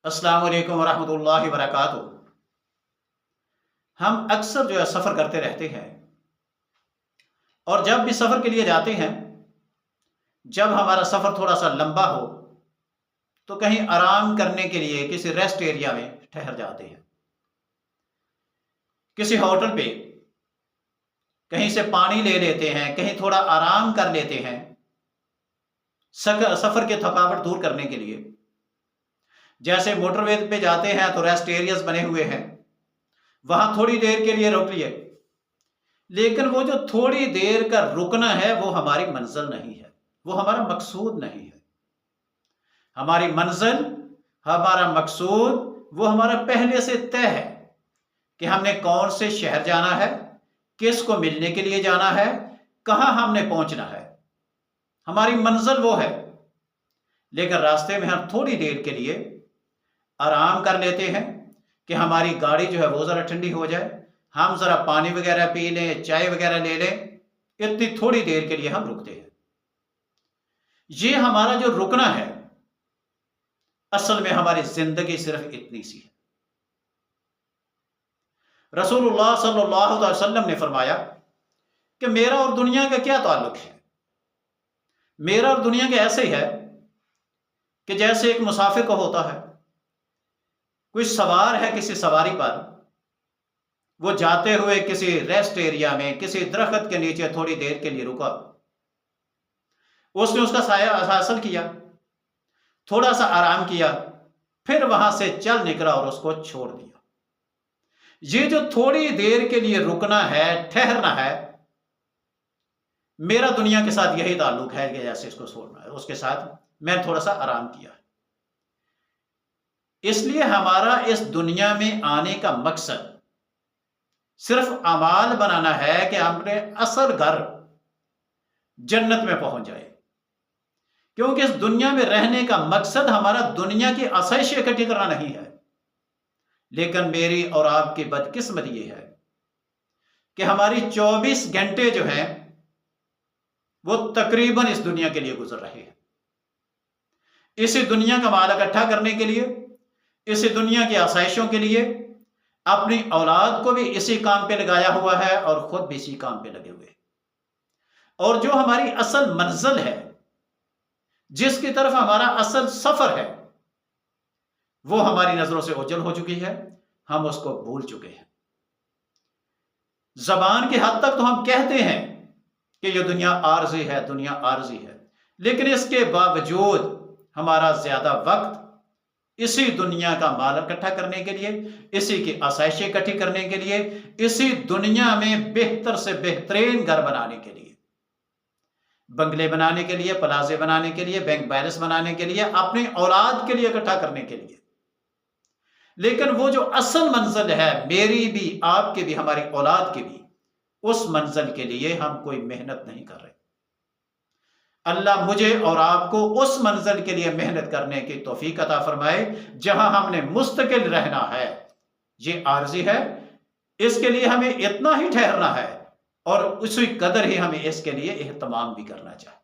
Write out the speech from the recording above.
السلام علیکم ورحمۃ اللہ وبرکاتہ۔ ہم اکثر سفر کرتے رہتے ہیں، اور جب بھی سفر کے لیے جاتے ہیں، جب ہمارا سفر تھوڑا سا لمبا ہو تو کہیں آرام کرنے کے لیے کسی ریسٹ ایریا میں ٹھہر جاتے ہیں، کسی ہوٹل پہ کہیں سے پانی لے لیتے ہیں، کہیں تھوڑا آرام کر لیتے ہیں سفر کی تھکاوٹ دور کرنے کے لیے۔ جیسے موٹر وے پہ جاتے ہیں تو ریسٹ ایریاز بنے ہوئے ہیں، وہاں تھوڑی دیر کے لیے روک لیے، لیکن وہ جو تھوڑی دیر کا رکنا ہے وہ ہماری منزل نہیں ہے، وہ ہمارا مقصود نہیں ہے۔ ہماری منزل، ہمارا مقصود وہ ہمارا پہلے سے طے ہے کہ ہم نے کون سے شہر جانا ہے، کس کو ملنے کے لیے جانا ہے، کہاں ہم نے پہنچنا ہے۔ ہماری منزل وہ ہے، لیکن راستے میں ہم تھوڑی دیر کے لیے آرام کر لیتے ہیں کہ ہماری گاڑی وہ ذرا ٹھنڈی ہو جائے، ہم ذرا پانی وغیرہ پی لیں، چائے وغیرہ لے لیں، اتنی تھوڑی دیر کے لیے ہم رکتے ہیں۔ یہ ہمارا جو رکنا ہے، اصل میں ہماری زندگی صرف اتنی سی ہے۔ رسول اللہ صلی اللہ علیہ وسلم نے فرمایا کہ میرا اور دنیا کا کیا تعلق ہے؟ میرا اور دنیا کا ایسے ہی ہے کہ جیسے ایک مسافر کو ہوتا ہے، کوئی سوار ہے کسی سواری پر، وہ جاتے ہوئے کسی ریسٹ ایریا میں کسی درخت کے نیچے تھوڑی دیر کے لیے رکا، اس نے اس کا سایہ حاصل کیا، تھوڑا سا آرام کیا، پھر وہاں سے چل نکلا اور اس کو چھوڑ دیا۔ یہ جو تھوڑی دیر کے لیے رکنا ہے، ٹھہرنا ہے، میرا دنیا کے ساتھ یہی تعلق ہے کہ جیسے اس کو چھوڑنا ہے، اس کے ساتھ میں تھوڑا سا آرام کیا۔ اس لیے ہمارا اس دنیا میں آنے کا مقصد صرف اعمال بنانا ہے کہ ہم اپنے اصل گھر جنت میں پہنچ جائے، کیونکہ اس دنیا میں رہنے کا مقصد ہمارا دنیا کی آسائشیں اکٹھی کرنا نہیں ہے۔ لیکن میری اور آپ کی بدقسمتی یہ ہے کہ ہماری 24 گھنٹے ہیں وہ تقریباً اس دنیا کے لیے گزر رہے ہیں، اسی دنیا کا مال اکٹھا کرنے کے لیے، اسی دنیا کی آسائشوں کے لیے، اپنی اولاد کو بھی اسی کام پہ لگایا ہوا ہے اور خود بھی اسی کام پہ لگے ہوئے ہیں۔ اور جو ہماری اصل منزل ہے، جس کی طرف ہمارا اصل سفر ہے، وہ ہماری نظروں سے اوجھل ہو چکی ہے، ہم اس کو بھول چکے ہیں۔ زبان کی حد تک تو ہم کہتے ہیں کہ یہ دنیا عارضی ہے، دنیا عارضی ہے، لیکن اس کے باوجود ہمارا زیادہ وقت اسی دنیا کا مال اکٹھا کرنے کے لیے، اسی کی آسائشیں اکٹھی کرنے کے لیے، اسی دنیا میں بہتر سے بہترین گھر بنانے کے لیے، بنگلے بنانے کے لیے، پلازے بنانے کے لیے، بینک بیلنس بنانے کے لیے، اپنی اولاد کے لیے اکٹھا کرنے کے لیے۔ لیکن وہ جو اصل منزل ہے، میری بھی، آپ کے بھی، ہماری اولاد کے بھی، اس منزل کے لیے ہم کوئی محنت نہیں کر رہے۔ اللہ مجھے اور آپ کو اس منزل کے لیے محنت کرنے کی توفیق عطا فرمائے جہاں ہم نے مستقل رہنا ہے۔ یہ عارضی ہے، اس کے لیے ہمیں اتنا ہی ٹھہرنا ہے، اور اسی قدر ہی ہمیں اس کے لیے اہتمام بھی کرنا چاہیے۔